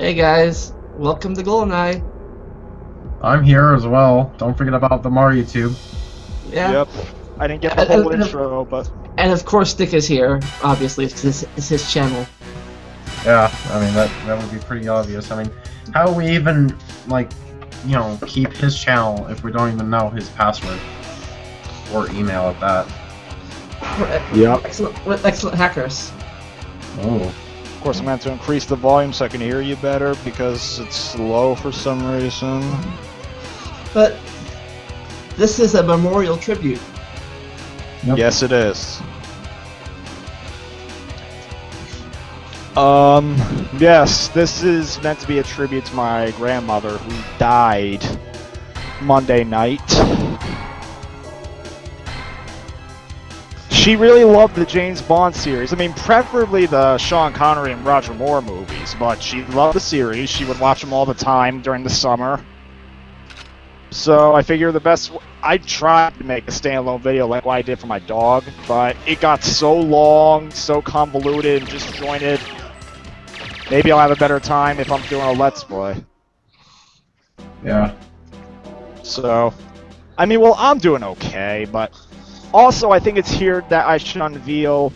Hey guys, welcome to Goldeneye. I'm here as well. Don't forget about the Mario Tube. Yeah. Yep. I didn't get the whole intro, but... And of course Dick is here, obviously, it's his channel. Yeah, I mean, that would be pretty obvious. I mean, how we even, like, keep his channel if we don't even know his password? Or email at that. Yep. Excellent hackers. Oh. Of course, I'm going to increase the volume so I can hear you better because it's low for some reason. But this is a memorial tribute. Yep. Yes, it is. Yes, this is meant to be a tribute to my grandmother who died Monday night. She really loved the James Bond series. I mean, preferably the Sean Connery and Roger Moore movies, but she loved the series. She would watch them all the time during the summer. So I figure I tried to make a standalone video like what I did for my dog, but it got so long, so convoluted, and disjointed. Maybe I'll have a better time if I'm doing a Let's Play. Yeah. So, I mean, well, I'm doing okay, but also I think it's here that I should unveil.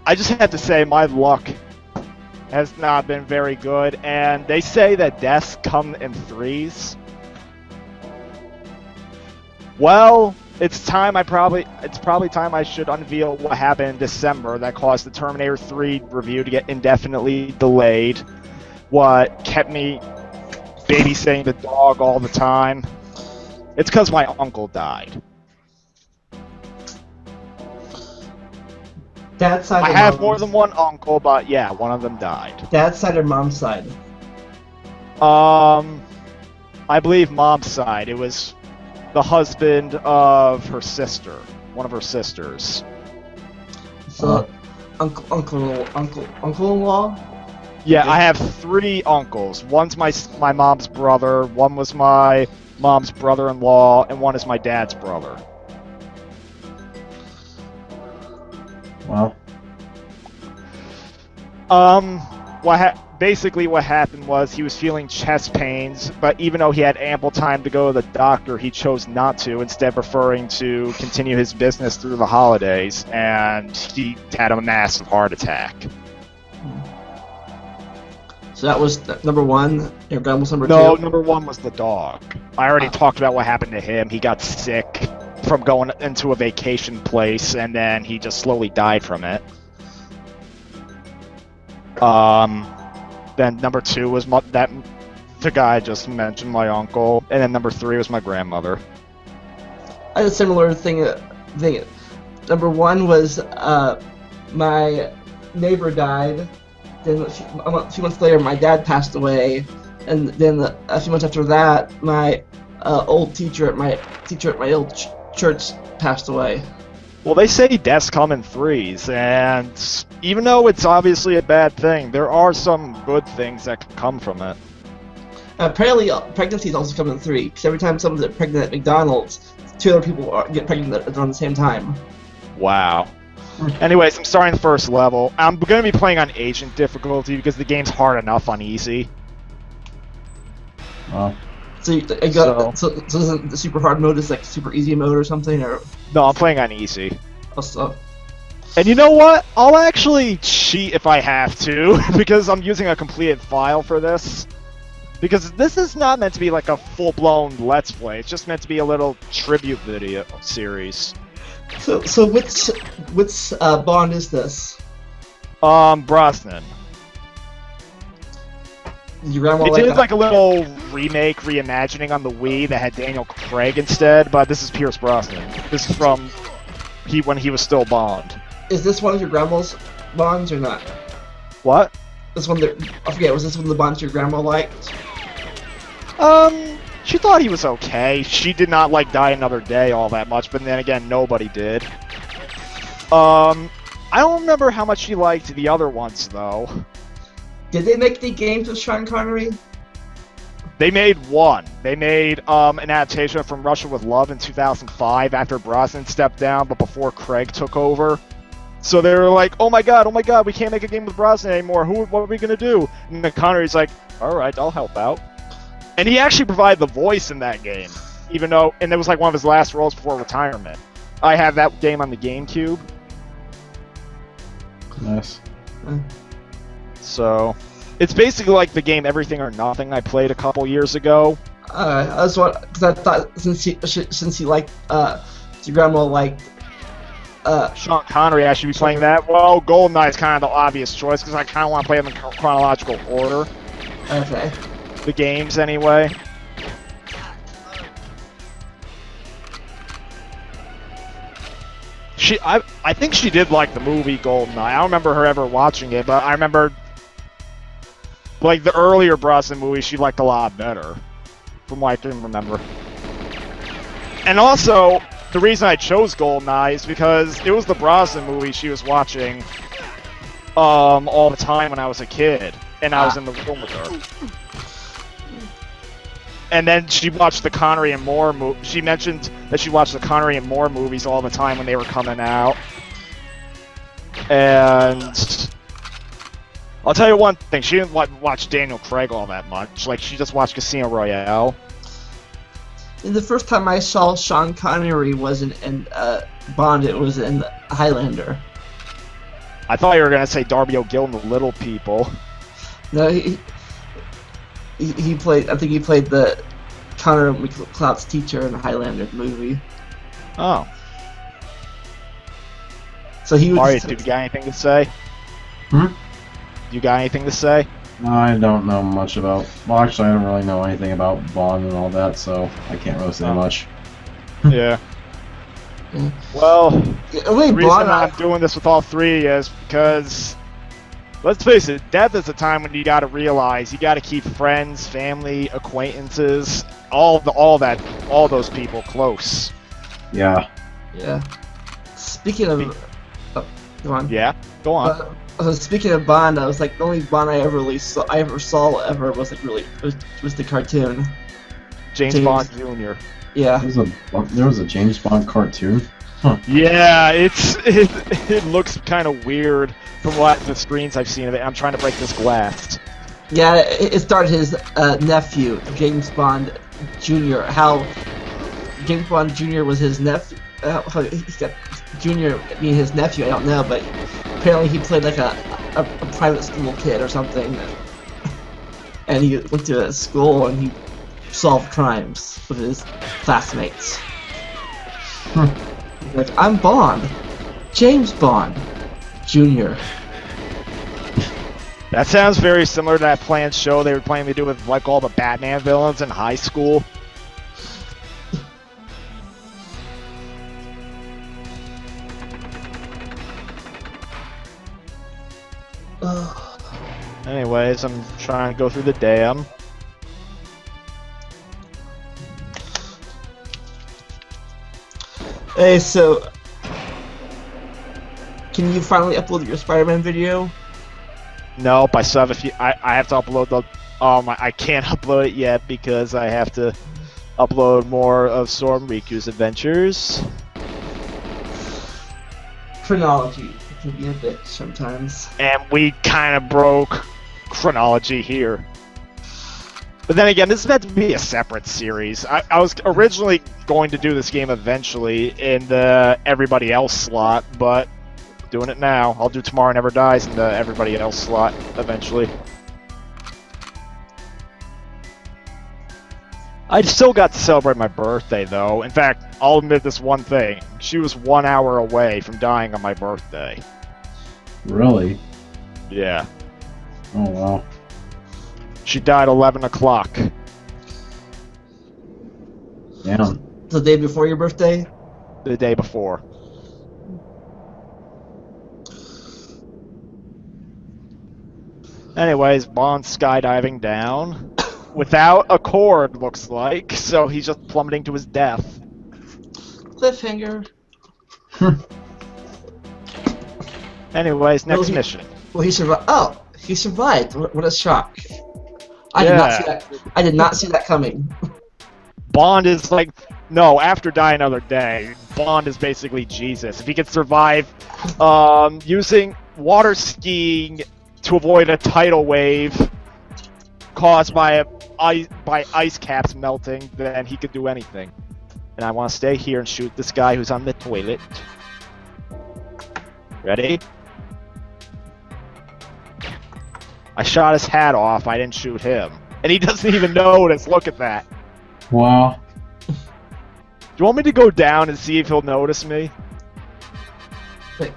I just have to say my luck has not been very good, and they say that deaths come in threes. Well, it's probably time I should unveil what happened in December that caused the Terminator 3 review to get indefinitely delayed. What kept me babysitting the dog all the time. It's because my uncle died. Dad's side. I have more than one uncle, but yeah, one of them died. Dad's side or mom's side? I believe mom's side. It was the husband of her sister, one of her sisters. So, uncle-in-law? Yeah, I have 3 uncles. One's my mom's brother, one was my mom's brother-in-law, and one is my dad's brother. Well. Basically what happened was he was feeling chest pains, but even though he had ample time to go to the doctor, he chose not to, instead preferring to continue his business through the holidays, and he had a massive heart attack. So that was number 1, your gun was number 2? No, number 1 was the dog. I already talked about what happened to him. He got sick from going into a vacation place, and then he just slowly died from it. Then number 2 was the guy I just mentioned, my uncle, and then number 3 was my grandmother. I had a similar thing. Number 1 was my neighbor died. Then a few months later, my dad passed away, and then a few months after that, my old teacher at my old church passed away. Well, they say deaths come in threes, and even though it's obviously a bad thing, there are some good things that can come from it. Apparently, pregnancies also come in 3, because every time someone's pregnant at McDonald's, 2 other people get pregnant around the same time. Wow. Anyways, I'm starting the first level. I'm going to be playing on agent difficulty because the game's hard enough on easy. Well. So isn't the super hard mode is like super easy mode or something, or? No, I'm playing on easy. Also. And you know what? I'll actually cheat if I have to, because I'm using a completed file for this. Because this is not meant to be like a full-blown Let's Play. It's just meant to be a little tribute video series. So which Bond is this? Brosnan. Your grandma They like did that? like a little reimagining on the Wii that had Daniel Craig instead, but this is Pierce Brosnan. This is from when he was still Bond. Is this one of your grandma's Bonds or not? What? This one I forget. Was this one of the Bonds your grandma liked? She thought he was okay. She did not like Die Another Day all that much, but then again, nobody did. I don't remember how much she liked the other ones though. Did they make the games with Sean Connery? They made one. They made an adaptation from Russia with Love in 2005 after Brosnan stepped down, but before Craig took over. So they were like, oh my god, we can't make a game with Brosnan anymore. What are we gonna do? And then Connery's like, all right, I'll help out. And he actually provided the voice in that game, and it was like one of his last roles before retirement. I have that game on the GameCube. Nice. So, it's basically like the game Everything or Nothing I played a couple years ago. Because I thought since he liked your grandma liked Sean Connery, I should be playing that. Well, Goldeneye is kind of the obvious choice because I kind of want to play them in chronological order. Okay. The games, anyway. I think she did like the movie Goldeneye. I don't remember her ever watching it, but I remember like the earlier Brosnan movies she liked a lot better, from what I can remember. And also, the reason I chose Goldeneye is because it was the Brosnan movie she was watching all the time when I was a kid, and I was in the room with her. And then she watched the Connery and Moore she mentioned that she watched the Connery and Moore movies all the time when they were coming out. And I'll tell you one thing, she didn't watch Daniel Craig all that much. Like, she just watched Casino Royale. The first time I saw Sean Connery was in Bond. It was in Highlander. I thought you were gonna say Darby O'Gill and the Little People. No, he played. I think he played the Connor McCloud's teacher in the Highlander movie. Oh. So he was. Alright, do you got anything to say? You got anything to say? I don't know much about. Well, actually, I don't really know anything about Bond and all that, so I can't really say much. Yeah. Well, the reason I'm doing this with all three is because, let's face it, death is a time when you gotta realize you gotta keep friends, family, acquaintances, all those people close. Yeah. Yeah. Speaking of, go on. Yeah, go on. Speaking of Bond, I was like the only Bond I ever saw was like really was the cartoon. James Bond Jr. Yeah. There was a James Bond cartoon. Huh. Yeah, it looks kind of weird from the screens I've seen of it. I'm trying to break this glass. Yeah, it started his nephew, James Bond Jr. How James Bond Jr. was his nephew. How he got Jr. being his nephew, I don't know, but apparently he played like a private school kid or something. And he went to a school and he solved crimes with his classmates. Like, I'm Bond. James Bond Jr. That sounds very similar to that planned show they were planning to do with like all the Batman villains in high school. Anyways, I'm trying to go through the dam. Hey, so can you finally upload your Spider-Man video? Nope, I still have I have to upload the I can't upload it yet because I have to upload more of Storm Riku's adventures. Chronology can be a bitch sometimes. And we kind of broke chronology here. But then again, this is meant to be a separate series. I was originally going to do this game eventually in the Everybody Else slot, but doing it now. I'll do Tomorrow Never Dies in the Everybody Else slot eventually. I still got to celebrate my birthday, though. In fact, I'll admit this one thing. She was 1 hour away from dying on my birthday. Really? Yeah. Oh, wow. She died 11 o'clock. Damn. The day before your birthday? The day before. Anyways, Bond's skydiving down. Without a cord, looks like, so he's just plummeting to his death. Cliffhanger. Anyways, next mission. Well, he survived. Oh, he survived. What a shock. I did not see that coming. Bond is like, no, after Die Another Day, Bond is basically Jesus. If he could survive using water skiing to avoid a tidal wave caused by ice caps melting, then he could do anything. And I want to stay here and shoot this guy who's on the toilet. Ready? I shot his hat off, I didn't shoot him. And he doesn't even notice, look at that. Wow. Do you want me to go down and see if he'll notice me? Wait,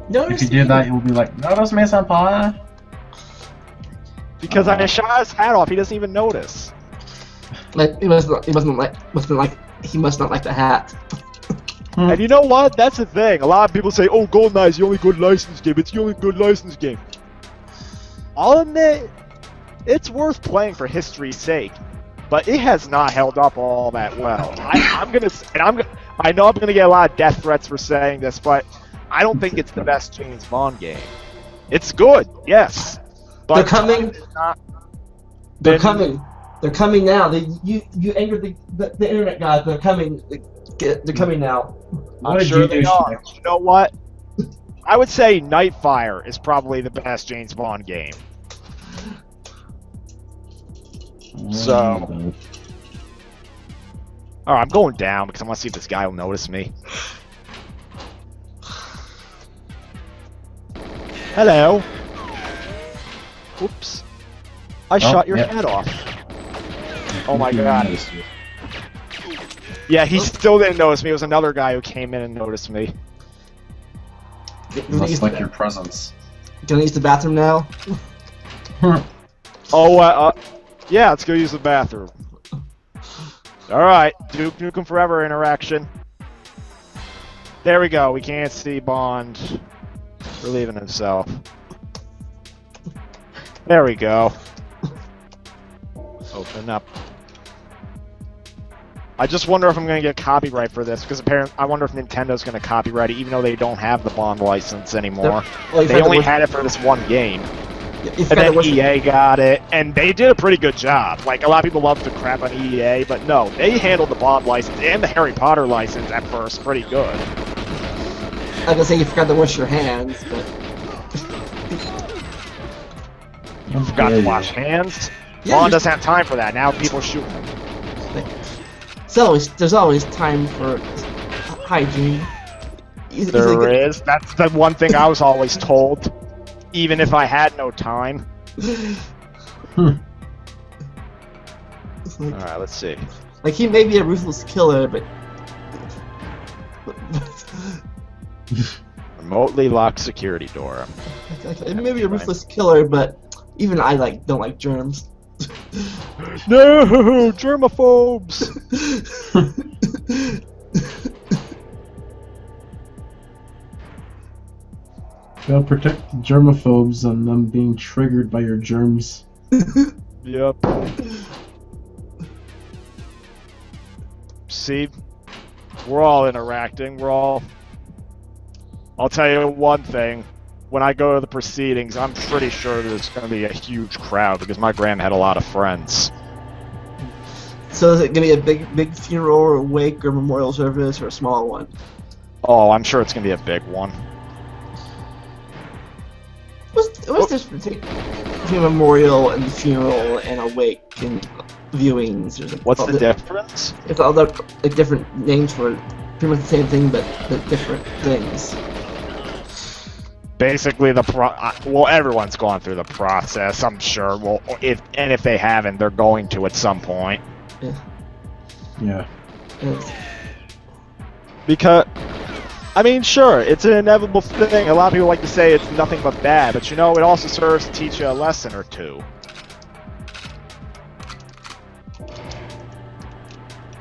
notice If you do that, you'll be like, notice me, senpai? Because I shot his hat off, he doesn't even notice. Like he must not like the hat. And you know what? That's the thing. A lot of people say, oh, Goldeneye is the only good license game. It's the only good license game. I'll admit, it's worth playing for history's sake, but it has not held up all that well. I know I'm gonna get a lot of death threats for saying this, but I don't think it's the best James Bond game. It's good, yes, but They're coming. They're been- coming. They're coming now. You angered the internet guys. They're coming. They're coming now. What I'm did sure you they do, are. Schmick? You know what? I would say Nightfire is probably the best James Bond game. So, alright, I'm going down because I want to see if this guy will notice me. Hello. Oops. I shot your head off. Oh my god. Yeah, he still didn't notice me. It was another guy who came in and noticed me. Must like your presence. Gonna use the bathroom now. Oh, yeah, let's go use the bathroom. Alright, Duke Nukem Forever interaction. There we go, we can't see Bond relieving himself. There we go. Open up. I just wonder if I'm going to get copyright for this, because apparently I wonder if Nintendo's going to copyright it, even though they don't have the Bond license anymore. They only had it for this one game. And then EA got it, and they did a pretty good job. Like, a lot of people love to crap on EA, but no, they handled the Bond license and the Harry Potter license at first pretty good. I was gonna say you forgot to wash your hands, but You forgot to wash hands. Yeah, Bond doesn't have time for that. Now people shoot him. there's always time for hygiene. There is. That's the one thing I was always told, even if I had no time. Alright, let's see. Like he may be a ruthless killer, but Remotely locked security door. it may be a ruthless killer, but even I don't like germs. No, germaphobes. Gotta protect the germaphobes and them being triggered by your germs. Yep. See, we're all interacting. I'll tell you one thing. When I go to the proceedings, I'm pretty sure there's going to be a huge crowd because my grand had a lot of friends. So is it gonna be a big funeral or wake or memorial service or a small one? Oh, I'm sure it's going to be a big one. What's this between a memorial and funeral and a wake and viewings? What's the difference? It's all the different names for pretty much the same thing, but different things. Basically, everyone's gone through the process, I'm sure. Well, if they haven't, they're going to at some point. Yeah. It's, Because, I mean, sure, it's an inevitable thing. A lot of people like to say it's nothing but bad, but you know, it also serves to teach you a lesson or two.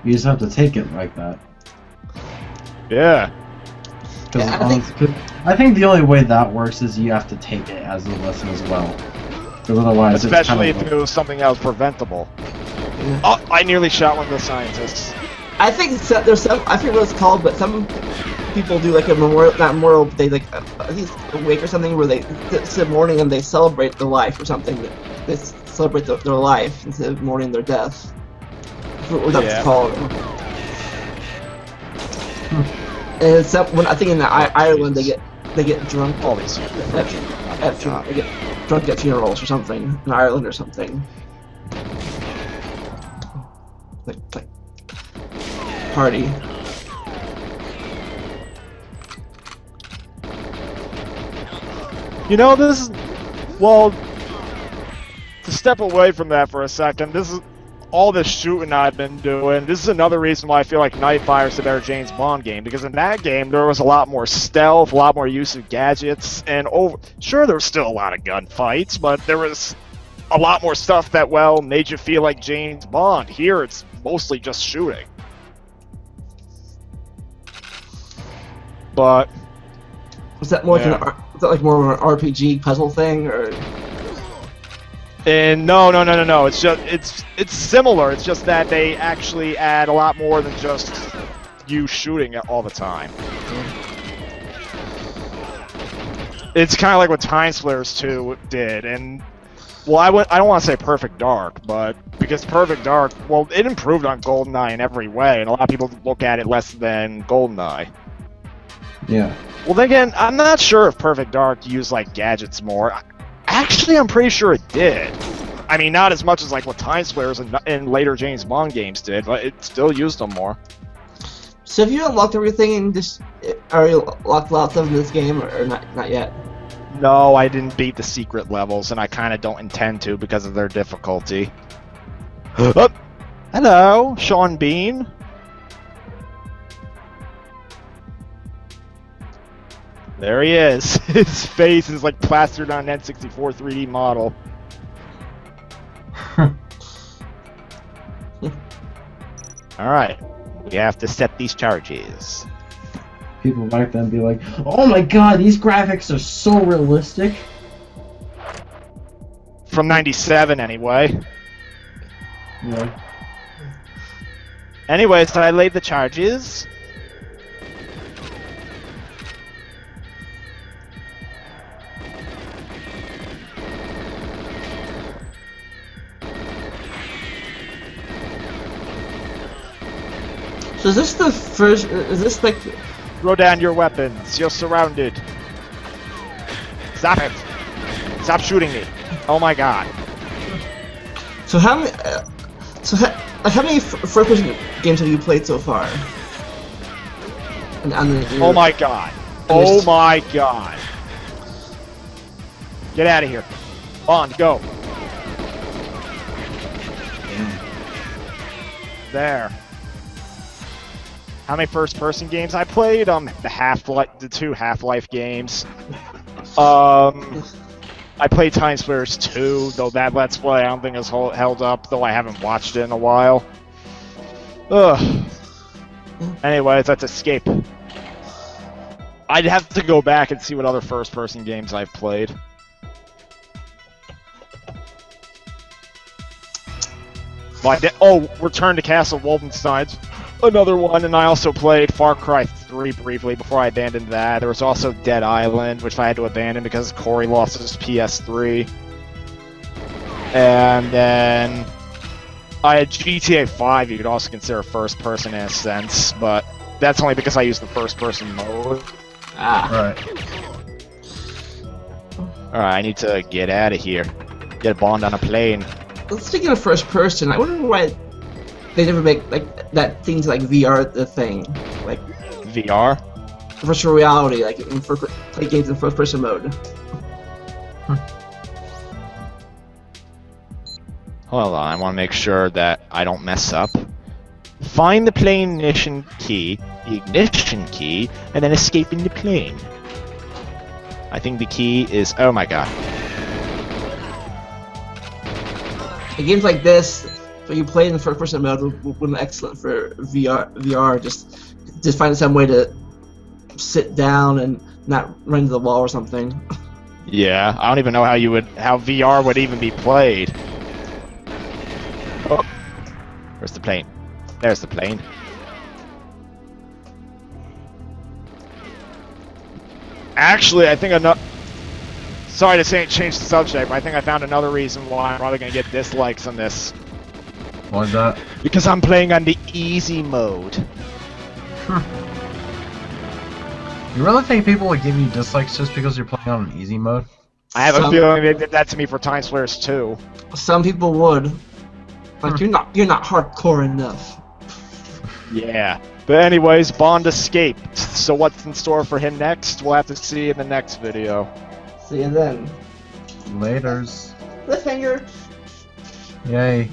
You just have to take it like that. Yeah. I think the only way that works is you have to take it as a lesson as well. Because otherwise, Especially it's if it was something that was preventable. yeah. Oh, I nearly shot one of the scientists. I think there's some. I forget what it's called, but some people do like a memorial, not memorial, but they I think it's a wake or something where it's a morning and they celebrate their life or something. They celebrate their life instead of mourning their death. What that's Yeah. called. And it's up when I think in Ireland they get drunk. All these. They get drunk at funerals or something in Ireland or something. Like party. You know, this is, well, to step away from that for a second, this is all this shooting I've been doing. This is another reason why I feel like Nightfire is the better James Bond game, because in that game there was a lot more stealth, a lot more use of gadgets, and sure, there was still a lot of gunfights, but there was a lot more stuff that, well, made you feel like James Bond. Here, it's mostly just shooting. But Was that more Yeah. was that like more of an RPG puzzle thing, or? And no. It's just it's similar. It's just that they actually add a lot more than just you shooting it all the time. It's kind of like what Time Splitters 2 did, and well, I don't want to say Perfect Dark, but because Perfect Dark, well, it improved on Goldeneye in every way, and a lot of people look at it less than Goldeneye. Yeah. Well, then again, I'm not sure if Perfect Dark used like gadgets more. Actually, I'm pretty sure it did. I mean, not as much as like what Time Splitters and later James Bond games did, but it still used them more. So have you unlocked everything in this? Are you locked lots of in this game, or not yet? No, I didn't beat the secret levels, and I kind of don't intend to because of their difficulty. Oh, hello, Sean Bean. There he is. His face is like plastered on an N64 3D model. Alright, we have to set these charges. People back then be like, "Oh my god, these graphics are so realistic." From 97 anyway. Yeah. Anyways, I laid the charges. So is this the first? Is this like? Throw down your weapons. You're surrounded. Stop it. Stop shooting me. Oh my god. So how many? How many first-person games have you played so far? And Oh my god. Oh my god. Get out of here. Bond, go. There. How many first-person games I played? The two Half-Life games. I played Time Splitters 2, though that Let's Play I don't think is held up, though I haven't watched it in a while. Ugh. Anyways, let's escape. I'd have to go back and see what other first-person games I've played. Return to Castle Wolfenstein's another one, and I also played Far Cry 3 briefly before I abandoned that. There was also Dead Island, which I had to abandon because Corey lost his PS3. And then I had GTA 5, you could also consider first person in a sense, but that's only because I used the first person mode. Right. Alright, I need to get out of here. Get a Bond on a plane. Speaking of first person, I wonder why they never make like that things like VR the thing, like VR? virtual reality, like play games in first person mode. Hold on, I want to make sure that I don't mess up. Find the plane ignition key, and then escape in the plane. I think the key is... Oh my god. Games like this, when you play in the first person mode, would be excellent for VR. Just find some way to sit down and not run into the wall or something. Yeah, I don't even know how VR would even be played. Oh, where's the plane? There's the plane. Actually, I think sorry to change the subject, but I think I found another reason why I'm probably gonna get dislikes on this. Why's that? Because I'm playing on the easy mode. You really think people would give you dislikes just because you're playing on an easy mode? I have a Some- feeling they did that to me for Time Slayers 2. Some people would. Like you're not hardcore enough. Yeah. But anyways, Bond escaped. So what's in store for him next? We'll have to see in the next video. See you then. Laters. Cliffhanger. Yay.